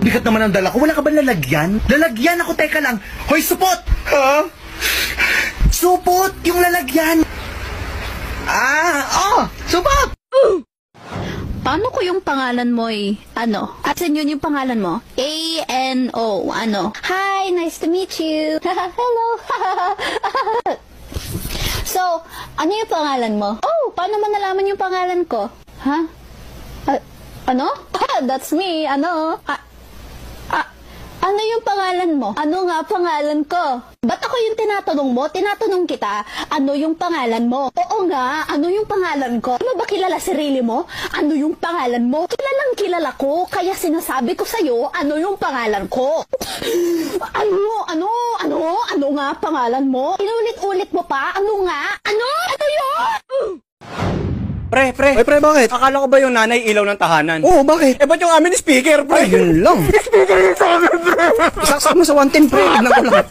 Bigat naman ang dala ko. Wala ka ba lalagyan? Lalagyan ako, teka lang. Hoy, supot! Ha? Supot! Yung lalagyan! Supot! Paano ko yung pangalan mo At yun yung pangalan mo? A-N-O, Hi, nice to meet you. Hello. So, ano yung pangalan mo? Oh, paano mo nalaman yung pangalan ko? Ha? That's me, ano yung pangalan mo? Ano nga pangalan ko? Ba't ako yung tinatanong mo? Tinatanong kita, ano yung pangalan mo? Oo nga, ano yung pangalan ko? Ano ba kilala sarili mo? Ano yung pangalan mo? Kilalang kilala ko, kaya sinasabi ko sa'yo, ano yung pangalan ko? Ano nga pangalan mo? Inulit-ulit mo pa? Ano nga? Ano yun? Pre. Oy, pre, bakit? Akala ko ba yung nanay ilaw ng tahanan? Oo, bakit? Ba't yung amin speaker, pre? Ay, yun lang. Speaker yung sa amin, pre! Isaksak mo sa 110, pre. Tignan ko lahat.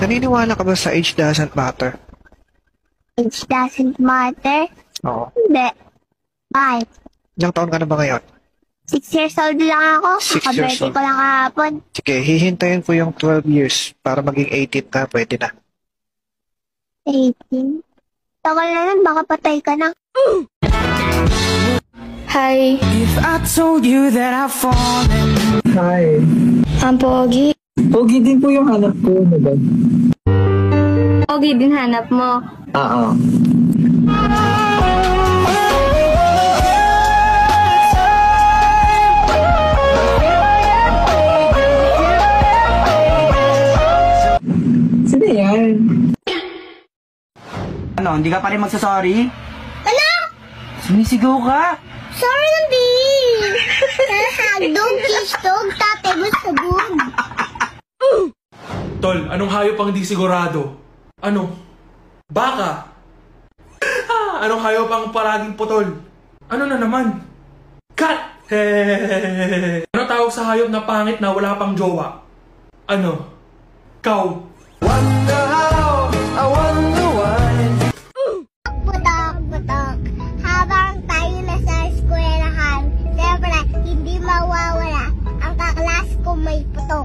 Naniniwala ka ba sa age doesn't matter? Age doesn't matter? Oo. Hindi. Bye. Ilang taon ka na ba ngayon? 6 years old lang ako. 6 years Kaka-birthday old. ko lang kahapon. Sige, hihintayin ko yung 12 years para maging 18 ka. Pwede na. 18. Tagal na nun, baka patay ka na. Hi. If I told you that I've fallen. Hi. Ang pogi. Pogi din po yung hanap ko, ano ba? Pogi din hanap mo. Oo. Sino yan? Ano, hindi ka pa rin magsasorry? Ano? Sumisigaw ka? Sorry lang, B. Hagdog, kisdog, tatay mo sabog. Tol, anong hayop ang di sigurado? Ano? Baka? Anong hayop ang palaging putol? Ano na naman? Cut! Ano tawag sa hayop na pangit na wala pang jowa? Ano? Cow. Putok. Habang tayo nasa eskwelahan, siyempre, hindi mawawala ang kaklas ko may putok.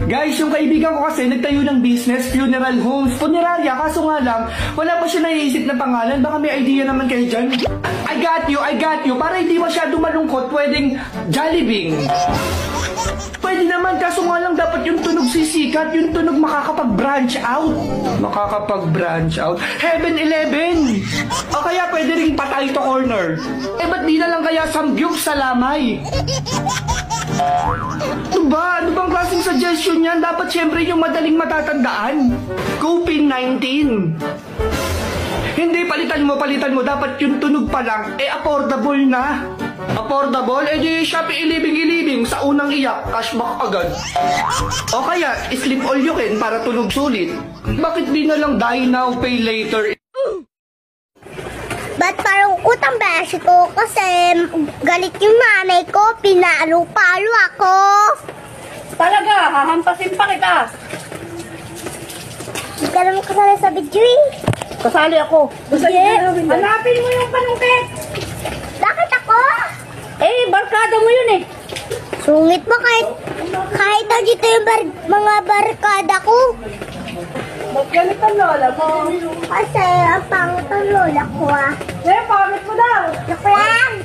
Guys, yung kaibigan ko kasi nagtayo ng business, funeral homes, funeraria, kaso nga lang, wala pa siya naiisip na pangalan, baka may idea naman kayo dyan. I got you, para hindi masyado malungkot, pwedeng Jollibee. Pwede naman, kaso nga lang dapat yung tunog sisikat, yung tunog makakapag-branch out. Heaven 11! O kaya pwede rin patay to corner. Ba't di na lang kaya samgyup sa lamay? Ano bang klaseng suggestion yan? Dapat syempre yung madaling matatandaan. COVID-19. Hindi, palitan mo. Dapat yung tunog pa lang, affordable na. Affordable? Di Shopee ilibing sa unang iyak, cashback agad. O kaya, sleep all you can para tunog sulit. Bakit di na lang die now, pay later? Ba't parang utang beses ko kasi galit yung nanay ko, pinalo-palo ako. Talaga, hahampasin pa kita. Hindi ka naman kasali sa video eh. Kasali ako. Hanapin mo yung panungkit. Bakit ako? Barkada mo yun Sungit mo kahit na dito yung mga barkada ko. Maggalit ang lola mo. Kasi ang pangit ang lola ko ah. Pangit mo daw. Joke lang.